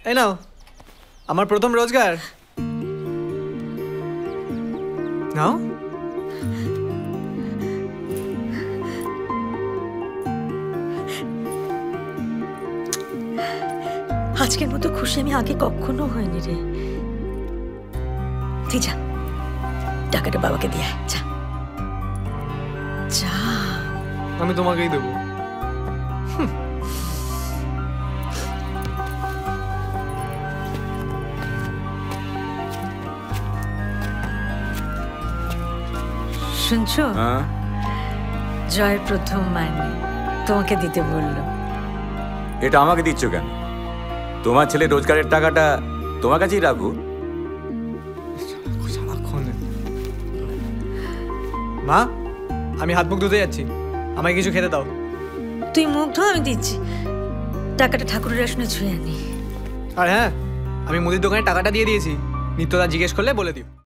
এই নাও আমার প্রথম রোজগার। নাও। আজকের মতো খুশি আমি আগে কখনো হয়নি রে। তুই যা, টাকাটা বাবাকে দিয়ে আয়, যা যা। আমি তোমাকেই দেবো। শুনছো, জয়ের প্রথম মাইনে তোমাকে দিতে বললো। এটা আমাকে দিচ্ছ কেন? তোমার ছেলে রোজগারের টাকাটা তোমার কাছেই রাখো। মা, আমি হাত মুখ ধুতে যাচ্ছি, আমাকে কিছু খেতে দাও। তুই মুখ ধো, আমি দিচ্ছি। টাকাটা ঠাকুরের আসনে ছুঁয়ে আনি। আর হ্যাঁ, আমি মুদির দোকানে টাকাটা দিয়ে দিয়েছি, নিত্যদা জিজ্ঞেস করলে বলে দিও।